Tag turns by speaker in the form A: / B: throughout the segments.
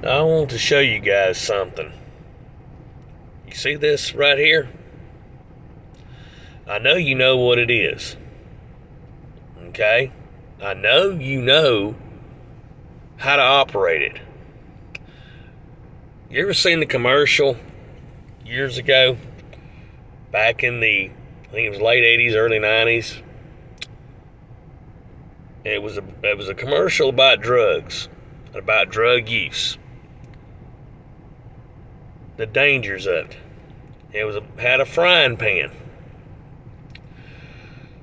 A: I want to show you guys something. You see this right here? I know you know what it is. Okay? I know you know how to operate it. You ever seen the commercial years ago? Back in the, I think it was late 80s, early 90s. It was a commercial about drugs, about drug use. The dangers of it. It had a frying pan.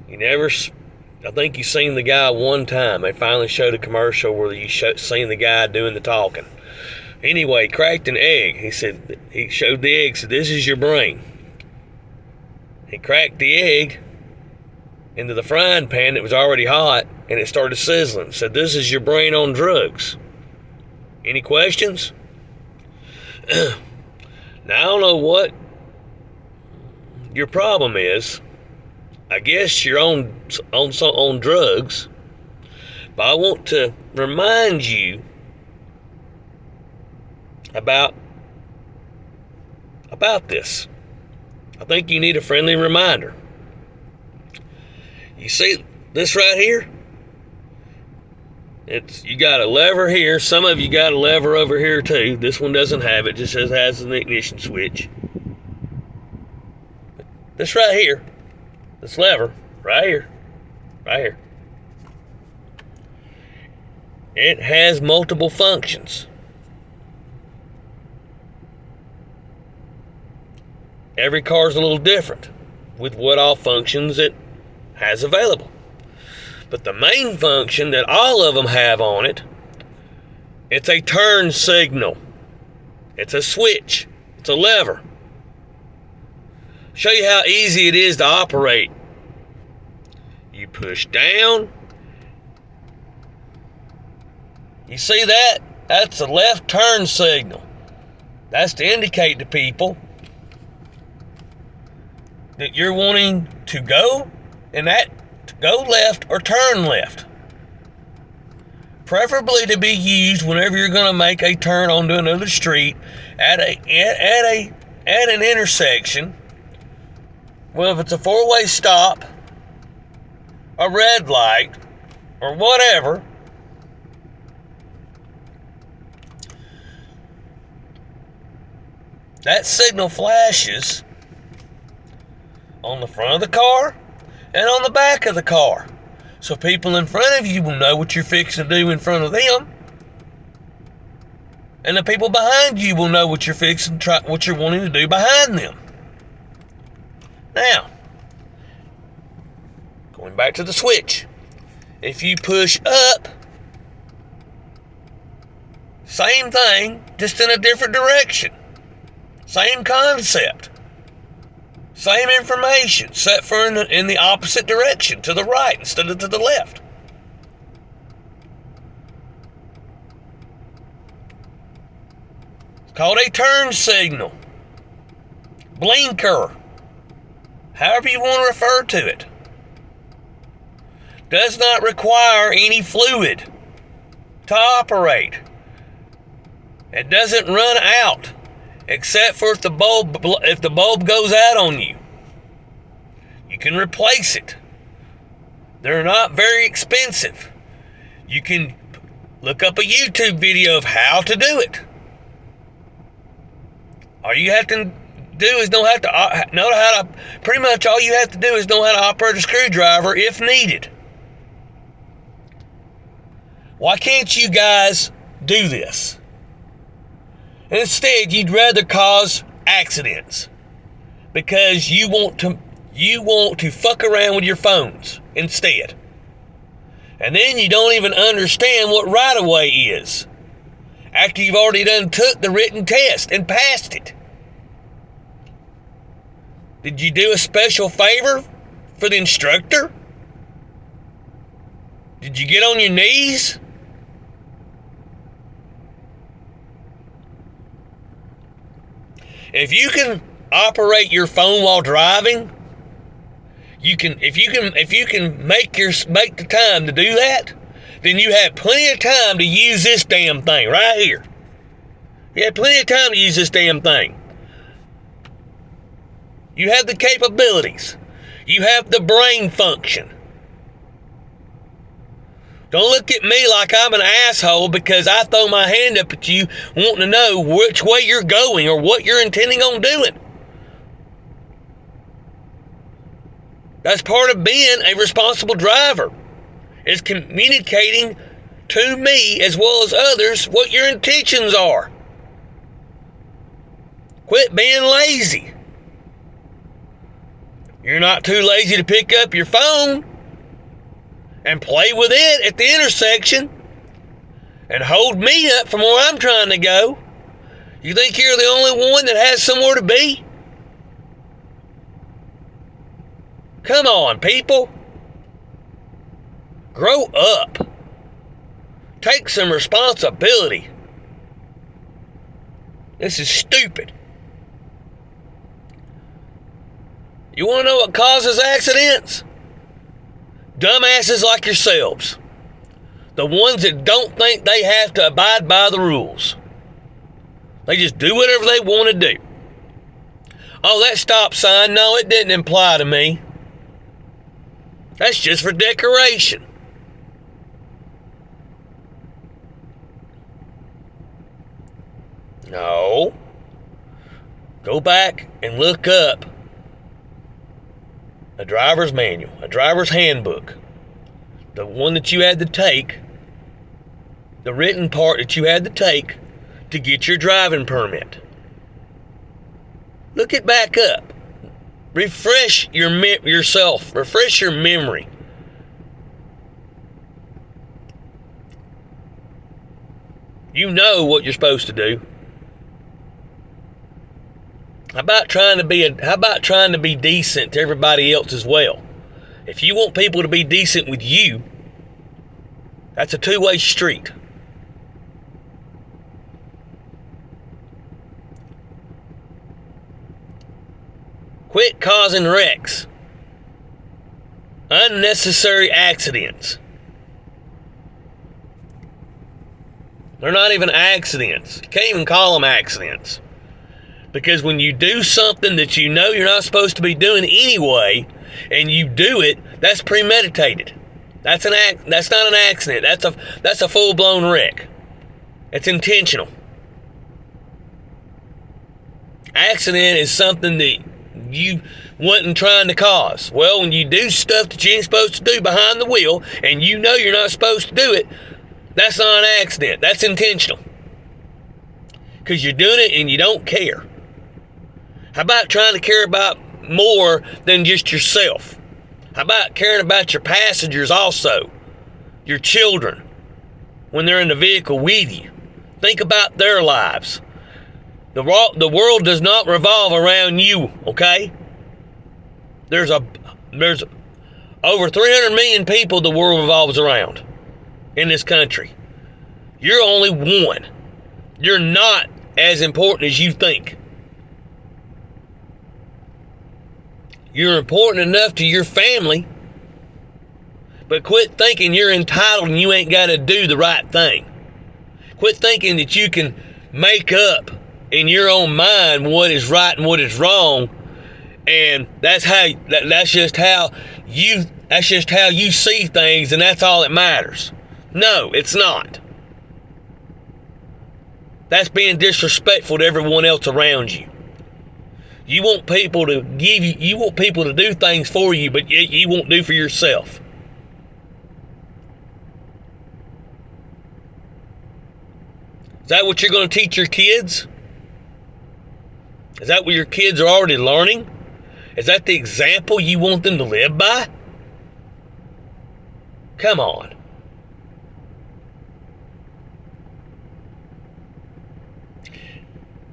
A: I think you seen the guy one time. They finally showed a commercial where you seen the guy doing the talking. Anyway, he cracked an egg. He showed the egg, said, "This is your brain." He cracked the egg into the frying pan that was already hot, and it started sizzling. Said, "This is your brain on drugs." Any questions? Now, I don't know what your problem is. I guess you're on drugs, but I want to remind you about this. I think you need a friendly reminder. You see this right here? You got a lever here. Some of you got a lever over here too. This one doesn't have it. Just has an ignition switch. This right here, this lever right here, it has multiple functions. Every car's a little different with what all functions it has available. But the main function that all of them have on it, it's a turn signal. It's a switch. It's a lever. Show you how easy it is to operate. You push down. You see that? That's a left turn signal. That's to indicate to people that you're wanting to go go left or turn left. Preferably to be used whenever you're going to make a turn onto another street at an intersection. Well, if it's a four-way stop, a red light, or whatever, that signal flashes on the front of the car and on the back of the car. So people in front of you will know what you're fixing to do in front of them. And the people behind you will know what you're what you're wanting to do behind them. Now, going back to the switch. If you push up, same thing, just in a different direction. Same concept. Same information, set for in the opposite direction, to the right instead of to the left. It's called a turn signal, blinker, however you want to refer to it. Does not require any fluid to operate. It doesn't run out. Except for if the bulb goes out on you. You can replace it. They're not very expensive. You can look up a YouTube video of how to do it. All you have to do is know how to pretty much all you have to do is know how to operate a screwdriver if needed. Why can't you guys do this? Instead, you'd rather cause accidents because you want to fuck around with your phones instead. And then you don't even understand what right-of-way is after you've already took the written test and passed it. Did you do a special favor for the instructor? Did you get on your knees? If you can operate your phone while driving, if you can make the time to do that, then you have plenty of time to use this damn thing right here. You had plenty of time to use this damn thing. You have the capabilities. You have the brain function. Don't look at me like I'm an asshole because I throw my hand up at you wanting to know which way you're going or what you're intending on doing. That's part of being a responsible driver, is communicating to me as well as others what your intentions are. Quit being lazy. You're not too lazy to pick up your phone and play with it at the intersection and hold me up from where I'm trying to go. You think you're the only one that has somewhere to be? Come on, people. Grow up. Take some responsibility. This is stupid. You want to know what causes accidents? Dumbasses like yourselves. The ones that don't think they have to abide by the rules. They just do whatever they want to do. Oh, that stop sign, no, it didn't apply to me. That's just for decoration. No. Go back and look up a driver's manual, a driver's handbook, the one that you had to take, the written part that you had to take to get your driving permit. Look it back up. Refresh yourself. Refresh your memory. You know what you're supposed to do. How about trying to be decent to everybody else as well? If you want people to be decent with you, that's a two-way street. Quit causing wrecks. Unnecessary accidents. They're not even accidents. You can't even call them accidents. Because when you do something that you know you're not supposed to be doing anyway, and you do it, that's premeditated. That's not an accident. That's a full-blown wreck. It's intentional. Accident is something that you wasn't trying to cause. Well, when you do stuff that you ain't supposed to do behind the wheel, and you know you're not supposed to do it, that's not an accident. That's intentional. Because you're doing it and you don't care. How about trying to care about more than just yourself? How about caring about your passengers also? Your children, when they're in the vehicle with you. Think about their lives. The world does not revolve around you, okay? There's over 300 million people the world revolves around in this country. You're only one. You're not as important as you think. You're important enough to your family, but quit thinking you're entitled and you ain't got to do the right thing. Quit thinking that you can make up in your own mind what is right and what is wrong, and that's just how you see things, and that's all that matters. No, it's not. That's being disrespectful to everyone else around you. You want people to do things for you, but yet you won't do for yourself. Is that what you're going to teach your kids? Is that what your kids are already learning? Is that the example you want them to live by? Come on.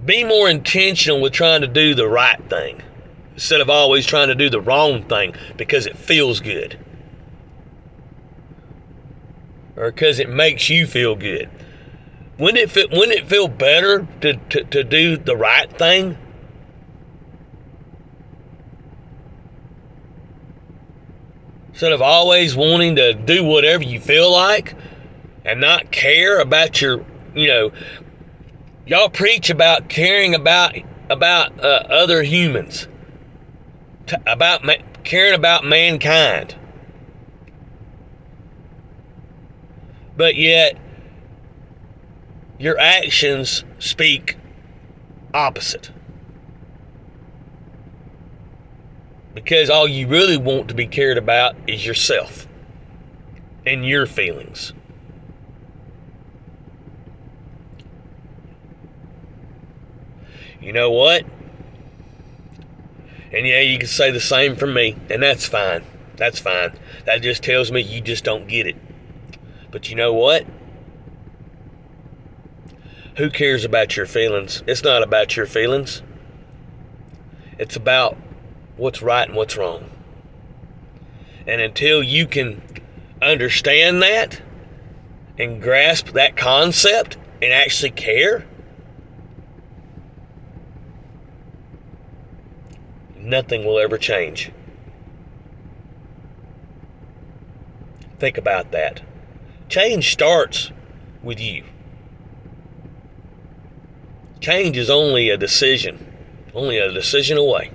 A: Be more intentional with trying to do the right thing instead of always trying to do the wrong thing because it feels good or because it makes you feel good. Wouldn't it feel better to do the right thing? Instead of always wanting to do whatever you feel like and not care about your, Y'all preach about caring about other humans, caring about mankind, but yet your actions speak opposite. Because all you really want to be cared about is yourself and your feelings. You know what? And yeah, you can say the same for me, and that's fine. That's fine. That just tells me you just don't get it. But you know what? Who cares about your feelings? It's not about your feelings. It's about what's right and what's wrong. And until you can understand that and grasp that concept and actually care, nothing will ever change. Think about that. Change starts with you. Change is only a decision away.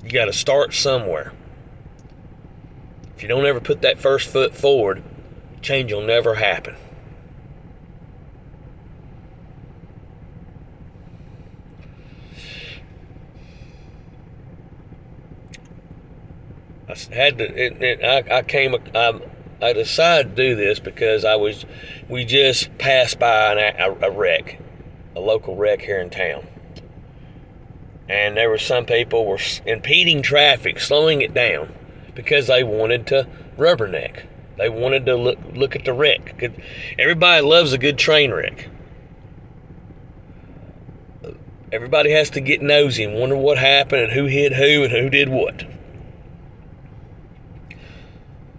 A: You got to start somewhere. If you don't ever put that first foot forward, change will never happen. I decided to do this because we just passed by a wreck, a local wreck here in town. And there were some people were impeding traffic, slowing it down because they wanted to rubberneck. They wanted to look at the wreck. Everybody loves a good train wreck. Everybody has to get nosy and wonder what happened and who hit who and who did what.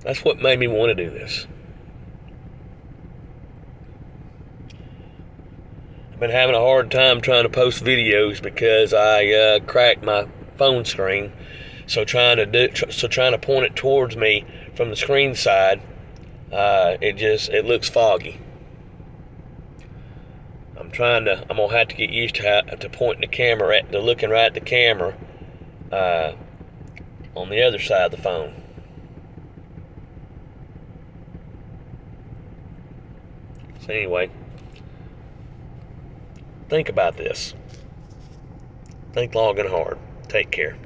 A: That's what made me want to do this. I've been having a hard time trying to post videos because I cracked my phone screen. So trying to point it towards me from the screen side, it looks foggy. I'm gonna have to get used to pointing the camera to looking right at the camera on the other side of the phone. So anyway, think about this. Think long and hard. Take care.